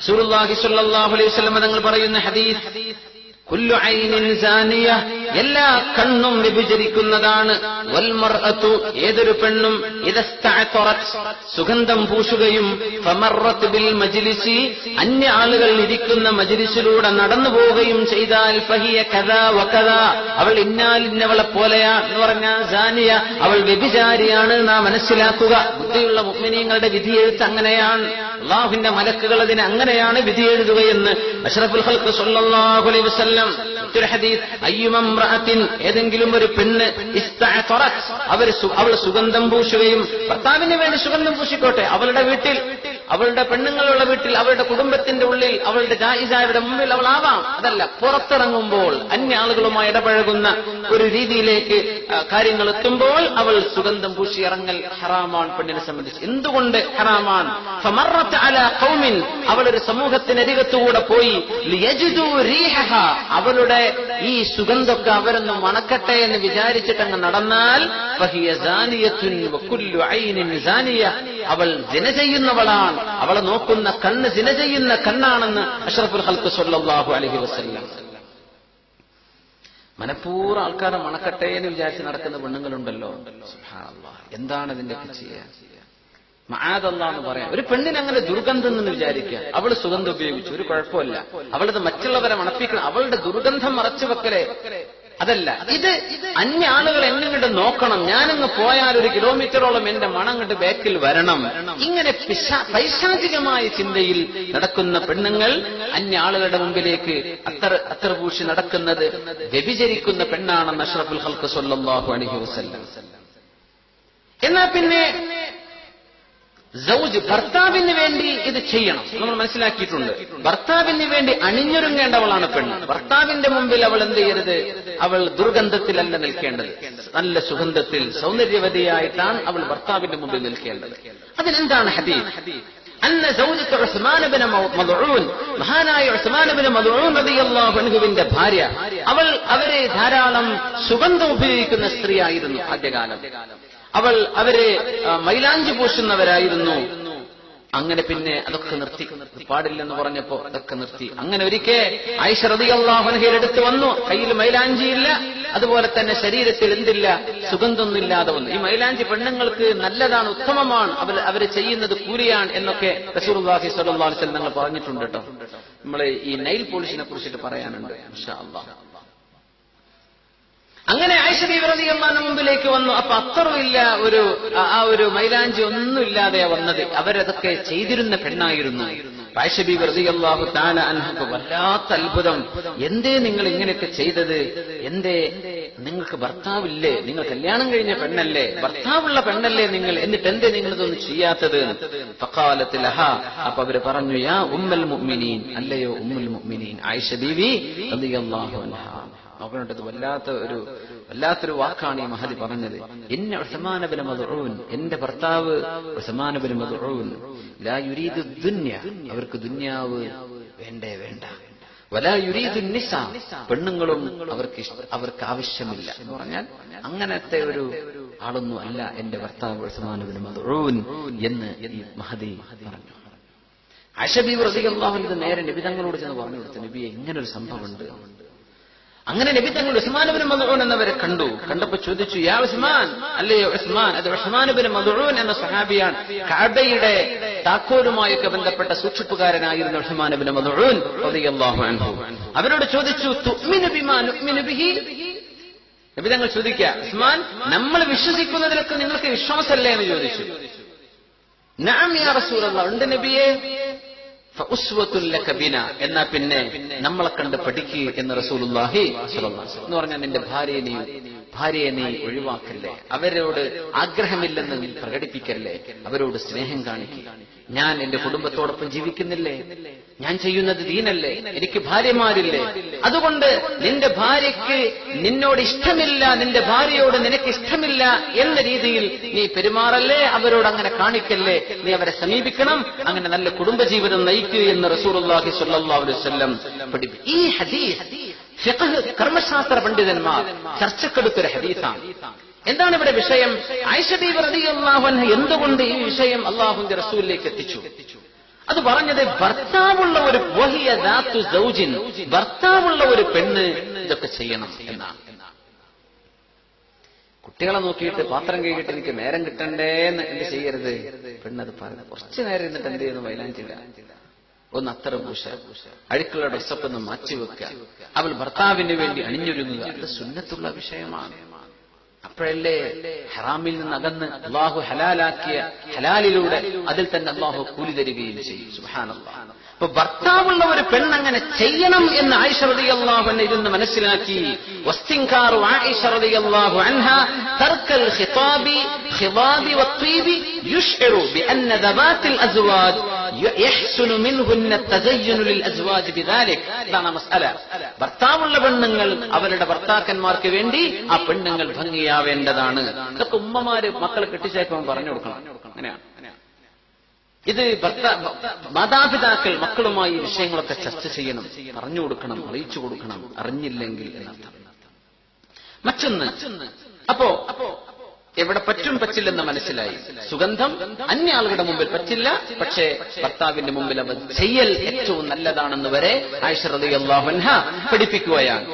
റസൂലുള്ളാഹി സ്വല്ലല്ലാഹു അലൈഹി വസല്ലം തങ്ങൾ പറയുന്ന ഹദീസ്, കുല്ലു ഐനിൻ സാനിയ, എല്ലാ കണ്ണും വ്യഭിചരിക്കുന്നതാണ്. വൽ മർഅതു, ഏതൊരു പെണ്ണും ഇദസ്തഅതറത്, സുഗന്ധം പൂശുകയും ഫമറത് ബിൽ മജ്ലിസി, അന്യ ആളുകൾ ഇരിക്കുന്ന മജ്ലിസിലൂടെ നടന്നു പോവുകയും ചെയ്താൽ ഫഹിയ കദാ വകദാ, അവൾ ഇന്നാലിന്നവളെ പോലെയാ എന്ന് പറഞ്ഞാൽ സാനിയ, അവൾ വ്യഭിചാരിയാണ് നാം മനസ്സിലാക്കുക. ബുദ്ധിയുള്ള മുഅ്മിനീങ്ങളുടെ വിധിയെഴുത്ത് അങ്ങനെയാണ്. അല്ലാഹുവിന്റെ മലക്കുകൾ അതിനെ അങ്ങനെയാണ് വിധി എഴുതുകയെന്ന് അഷ്റഫുൽ ഖൽഖ് സ്വല്ലല്ലാഹു അലൈഹി വസല്ലം മറ്റൊരു ഹദീസ്, അയ്യുമംറഅത്തിൻ, ഏതെങ്കിലും ഒരു പെണ്ണ് ഇസ്തഅതറത്, അവൾ സുഗന്ധം പൂശുകയും, ഭർത്താവിന് വേണ്ടി സുഗന്ധം പൂശിക്കോട്ടെ, അവളുടെ വീട്ടിൽ, അവളുടെ പെണ്ണുങ്ങളുള്ള വീട്ടിൽ, അവളുടെ കുടുംബത്തിന്റെ ഉള്ളിൽ, അവളുടെ ജായിസായവരുടെ മുമ്പിൽ അവളാവാം. അതല്ല, പുറത്തിറങ്ങുമ്പോൾ അന്യ ആളുകളുമായി ഇടപഴകുന്ന ഒരു രീതിയിലേക്ക് കാര്യങ്ങൾ എത്തുമ്പോൾ അവൾ സുഗന്ധം പൂശി ഇറങ്ങൽ ഹറാമാണ് പെണ്ണിനെ സംബന്ധിച്ച്. എന്തുകൊണ്ട് ഹറാമാണ്? ഫമറത് അലാ ഖൗമിൻ, അവളൊരു സമൂഹത്തിനരികത്തുകൂടെ പോയി, ലിയജിദു റീഹഹ, അവളുടെ ഈ സുഗന്ധമൊക്കെ അവരൊന്ന് മണക്കട്ടെ എന്ന് വിചാരിച്ചിട്ടങ്ങ് നടന്നാൽ ഫഹിയ സാനിയത്തുൻ വകുല്ലു ഐനിൻ സാനിയ, അവൾ സിന ചെയ്യുന്നവളാണ്, അവളെ നോക്കുന്ന കണ്ണ് സിന ചെയ്യുന്ന കണ്ണാണെന്ന് അഷ്റഫുൽ ഖൽഖ് സ്വല്ലല്ലാഹു അലൈഹി വസല്ലം. മനഃപൂർവ്വം ആൾക്കാരെ മണക്കട്ടെ എന്ന് വിചാരിച്ച് നടക്കുന്ന പെണ്ണുങ്ങളുണ്ടല്ലോ, സുബ്ഹാനല്ലാഹ്, എന്താണ് ഇതിന്റെയൊക്കെ ചെയ്യാൻ? മആദല്ലാഹ് എന്ന് പറയാം. ഒരു പെണ്ണിന് അങ്ങനെ ദുർഗന്ധം എന്ന് വിചാരിക്കുക, അവള് സുഗന്ധം ഉപയോഗിച്ചു, ഒരു കുഴപ്പമില്ല, അവളത് മറ്റുള്ളവരെ മണപ്പിക്കണം, അവളുടെ ദുർഗന്ധം മറച്ചു വെക്കലേ, അതല്ല. ഇത് അന്യ ആളുകൾ എന്നെ നോക്കണം, ഞാനങ്ങ് പോയാൽ 1 കിലോമീറ്ററോളം എന്റെ മണം കണ്ട് ബാക്കിൽ വരണം. ഇങ്ങനെ പൈശാചികമായ ചിന്തയിൽ നടക്കുന്ന പെണ്ണുങ്ങൾ അന്യ ആളുകളുടെ മുമ്പിലേക്ക് അത്തർ പൂശി നടക്കുന്നത് വ്യഭിചരിക്കുന്ന പെണ്ണാണെന്ന് അഷ്റഫുൽ ഖൽഖ് സ്വല്ലല്ലാഹു അലൈഹി വസല്ലം. എന്നാ പിന്നെ സൗജ്, ഭർത്താവിന് വേണ്ടി ഇത് ചെയ്യണം, നമ്മൾ മനസ്സിലാക്കിയിട്ടുണ്ട്. ഭർത്താവിന് വേണ്ടി അണിഞ്ഞൊരുങ്ങേണ്ടവളാണ് പെണ്ണ്. ഭർത്താവിന്റെ മുമ്പിൽ അവൾ എന്ത് ചെയ്യരുത്? അവൾ ദുർഗന്ധത്തിലല്ല നിൽക്കേണ്ടത്, നല്ല സുഗന്ധത്തിൽ സൗന്ദര്യവതിയായിട്ടാണ് അവൾ ഭർത്താവിന്റെ മുമ്പിൽ നിൽക്കേണ്ടത്. അതിനെന്താണ് ഹദീസ്? അന്ന സൗജത ഉസ്മാൻ ഇബ്നു മദ്ഊൻ, മഹാനായ ഉസ്മാൻ ഇബ്നു മദ്ഊൻ റളിയല്ലാഹു അൻഹുവിന്റെ ഭാര്യ, അവരെ ധാരാളം സുഗന്ധം ഉപയോഗിക്കുന്ന സ്ത്രീയായിരുന്നു ആദ്യകാലം. അവരെ മൈലാഞ്ചി പൂശുന്നവരായിരുന്നു. അങ്ങനെ പിന്നെ അതൊക്കെ നിർത്തി, പാടില്ലെന്ന് പറഞ്ഞപ്പോ അതൊക്കെ നിർത്തി. അങ്ങനെ ഒരിക്കൽ ആയിഷ റളിയല്ലാഹു അൻഹയുടെ അടുത്ത് വന്നു, കയ്യിൽ മൈലാഞ്ചിയില്ല, അതുപോലെ തന്നെ ശരീരത്തിൽ എന്തില്ല, സുഗന്ധമൊന്നുമില്ലാതെ വന്നു. ഈ മൈലാഞ്ചി പെണ്ണുങ്ങൾക്ക് നല്ലതാണ്, ഉത്തമമാണ്, അവര് ചെയ്യുന്നത് കൂലിയാണ് എന്നൊക്കെ റസൂലുള്ളാഹി സ്വല്ലല്ലാഹു അലൈഹി വസല്ലം തങ്ങൾ പറഞ്ഞിട്ടുണ്ട് കേട്ടോ. നമ്മൾ ഈ നൈൽ പോളിഷിനെ കുറിച്ചിട്ട് പറയാനുണ്ട് ഇൻഷാ അല്ലാഹ്. അങ്ങനെ ആയിഷ ബീവി റളിയല്ലാഹു അൻഹ മുമ്പിലേക്ക് വന്നു. അപ്പൊ അത്തറുമില്ല, ഒരു മൈലാഞ്ചി ഒന്നുമില്ലാതെയാ വന്നത്. അവരതൊക്കെ ചെയ്തിരുന്ന പെണ്ണായിരുന്നു. ആയിഷ ബീവി റളിയല്ലാഹു തആല അൻഹക്ക് വല്ലാത്ത അത്ഭുതം. എന്തേ നിങ്ങൾ ഇങ്ങനെയൊക്കെ ചെയ്തത്? എന്തേ നിങ്ങൾക്ക് ഭർത്താവില്ലേ? നിങ്ങൾ കല്യാണം കഴിഞ്ഞ പെണ്ണല്ലേ, ഭർത്താവുള്ള പെണ്ണല്ലേ നിങ്ങൾ, എന്നിട്ട് എന്തേ നിങ്ങൾ ഇതൊന്നും ചെയ്യാത്തത്? ഫഖാലത്ത് ലഹാ, അപ്പൊ അവര് പറഞ്ഞു, യാ ഉമ്മുൽ മുഅ്മിനീൻ, അല്ലയോ ഉമ്മുൽ മുഅ്മിനീൻ ആയിഷ ബീവി റളിയല്ലാഹു അൻഹ. നോക്കണത് വല്ലാത്തൊരു വാക്കാണ് ഈ മഹദി പറഞ്ഞത്. ഇന്ന ഉസ്മാൻ ഇബ്നു മദ്ഊൻ, എന്റെ ഭർത്താവ് ഉസ്മാൻ ഇബ്നു മദ്ഊൻ, ലാ യുരീദു ദുനിയ, അവർക്ക് ദുനിയാവ് വേണ്ടേ വേണ്ട, വലാ യുരീദു നിസാ, പെണ്ണുങ്ങളും അവർക്ക് ആവശ്യമില്ല എന്ന് പറഞ്ഞാൽ അങ്ങനത്തെ ഒരു ആളൊന്നും അല്ല എന്റെ ഭർത്താവ് ഉസ്മാൻ ഇബ്നു മദ്ഊൻ എന്ന് ഈ മഹദി പറഞ്ഞു. ആയിഷ ബീവി റളിയല്ലാഹു അൻഹ നേരെ നബി തങ്ങളോട് ചെന്ന് പറഞ്ഞു കൊടുത്തു, നബിയെ ഇങ്ങനെ ഒരു സംഭവമുണ്ട്. അങ്ങനെ നബി തങ്ങൾ ഉസ്മാൻ ഇബ്നു മദ്ഊൻ എന്നവരെ കണ്ടപ്പോൾ ചോദിച്ചു, യാ ഉസ്മാൻ, അല്ലയോ ഉസ്മാൻ. അത് ഉസ്മാൻ ഇബ്നു മദ്ഊൻ എന്ന സഹാബിയാണ്. കഅബയുടെ താക്കോലുമായൊക്കെ ബന്ധപ്പെട്ട സൂക്ഷിപ്പുകാരനായിരുന്നു ഉസ്മാൻ ഇബ്നു മദ്ഊൻ റളിയല്ലാഹു അൻഹു. അവരോട് ചോദിച്ചു, തുഅ്മിനു ബിമാ നുഅ്മിനു ബിഹി. നബി തങ്ങൾ ചോദിക്കുക, ഉസ്മാൻ, നമ്മൾ വിശ്വസിക്കുന്നതിലൊക്കെ നിങ്ങൾക്ക് വിശ്വാസമല്ലേ എന്ന് ചോദിച്ചു. നഅം യാ റസൂലല്ലാഹ്, ഉണ്ട് നബിയേ. ഫഉസ്വത്തുൻ ലക ബിനാ, എന്നാ പിന്നെ നമ്മളെ കണ്ട് പഠിക്കുക എന്ന് റസൂലുള്ളാഹി സ്വല്ലല്ലാഹു അലൈഹി വസല്ലം എന്ന് പറഞ്ഞാൽ, നിന്റെ ഭാര്യയെ നീ ഒഴിവാക്കല്ലേ, അവരോട് ആഗ്രഹമില്ലെന്ന് നീ പ്രകടിപ്പിക്കല്ലേ, അവരോട് സ്നേഹം കാണിക്കുക. ഞാൻ എന്റെ കുടുംബത്തോടൊപ്പം ജീവിക്കുന്നില്ലേ, ഞാൻ ചെയ്യുന്നത് ദീനല്ലേ, എനിക്ക് ഭാര്യമാരില്ലേ, അതുകൊണ്ട് നിന്റെ ഭാര്യയ്ക്ക് നിന്നോട് ഇഷ്ടമില്ല, നിന്റെ ഭാര്യയോട് നിനക്ക് ഇഷ്ടമില്ല എന്ന രീതിയിൽ നീ പെരുമാറല്ലേ, അവരോട് അങ്ങനെ കാണിക്കല്ലേ, നീ അവരെ സമീപിക്കണം, അങ്ങനെ നല്ല കുടുംബജീവിതം നയിക്കുക എന്ന് റസൂലുള്ളാഹി സ്വല്ലല്ലാഹു അലൈഹി വസല്ലം പഠിപ്പിച്ചു. ഈ ഹദീസ് ഫിഖ്ഹ് കർമ്മശാസ്ത്ര പണ്ഡിതന്മാർ ചർച്ചക്കെടുത്തൊരു ഹദീസാണ്. എന്താണ് ഇവിടെ വിഷയം? ആയിഷ ബീവി റളിയല്ലാഹു അൻഹ എന്തുകൊണ്ട് ഈ വിഷയം അല്ലാഹുവിന്റെ റസൂലിലേക്ക് എത്തിച്ചു? അത് പറഞ്ഞത് ഭർത്താവുള്ള ഒരു വഹിയ ദാത്തു സൗജിൻ, ഭർത്താവുള്ള ഒരു പെണ്ണ് ഇതൊക്കെ ചെയ്യണം എന്നാണ്. കുട്ടികളെ നോക്കിയിട്ട് പാത്രം കഴുകിയിട്ട് എനിക്ക് നേരം കിട്ടണ്ടേന്ന് എന്ത് ചെയ്യരുത്, പെണ്ണത് പറഞ്ഞു. കുറച്ചു നേരം ഇരുന്നിട്ട് എന്ത് ചെയ്യുന്നു, മൈലാഞ്ചില്ല, ഒന്ന് അത്തറ പൂശ, അഴുക്കുള്ള ഡ്രസ്സൊക്കെ ഒന്ന് മാറ്റിവെക്കുക, അവൾ ഭർത്താവിന് വേണ്ടി അണിഞ്ഞൊരുങ്ങുക. അത് സുന്നത്തുള്ള വിഷയമാണ്. അപ്പോഴല്ലേ ഹറാമിൽ നിന്ന് അകന്ന് അള്ളാഹു ഹലാലാക്കിയ ഹലാലിലൂടെ അതിൽ തന്നെ അള്ളാഹു കൂലി തരികയും ചെയ്യും. സുബ്ഹാനല്ലാഹ്. അപ്പൊ ഭർത്താവുള്ള ഒരു പെണ്ണങ്ങനെ ചെയ്യണം എന്ന് ആയിഷ റളിയല്ലാഹു അൻഹ ഇരുന്ന് മനസ്സിലാക്കി. വസ്തിൻകാറു ആയിഷ റളിയല്ലാഹു അൻഹ തർക്കൽ ഖിതാബി ഖിതാബി വത്വീബി യുശ്ഇറു ബിഅന്ന ദവാത്തിൽ അസ്വാജ് യഹ്സുനു മിൻഹുന്ന തസയ്യുനു ലിൽ അസ്വാജ് ബിദാലിക്. ഇതാണ് മസ്അല. ഭർത്താവുള്ള പെണ്ണുങ്ങൾ അവരുടെ ഭർത്താക്കന്മാർക്ക് വേണ്ടി ആ പെണ്ണുങ്ങൾ ഭംഗിയാവേണ്ടതാണ്. ഇതൊക്കെ ഉമ്മമാര് മക്കളെ കെട്ടിച്ചേക്കുമ്പോൾ പറഞ്ഞു കൊടുക്കണം. അങ്ങനെയാണ്. ഇത് മാതാപിതാക്കൾ മക്കളുമായി ഈ വിഷയങ്ങളൊക്കെ ചർച്ച ചെയ്യണം, പറഞ്ഞു കൊടുക്കണം, അറിയിച്ചു കൊടുക്കണം, അറിഞ്ഞില്ലെങ്കിൽ എന്നർത്ഥം. മറ്റൊന്ന്, അപ്പോ എവിടെ പറ്റും പറ്റില്ലെന്ന് മനസ്സിലായി. സുഗന്ധം അന്യ ആളുകളുടെ മുമ്പിൽ പറ്റില്ല, പക്ഷേ ഭർത്താവിന്റെ മുമ്പിൽ അവ ചെയ്യൽ ഏറ്റവും നല്ലതാണെന്ന് വരെ ആയിഷ റളിയല്ലാഹു അൻഹ പഠിപ്പിക്കുകയാണ്.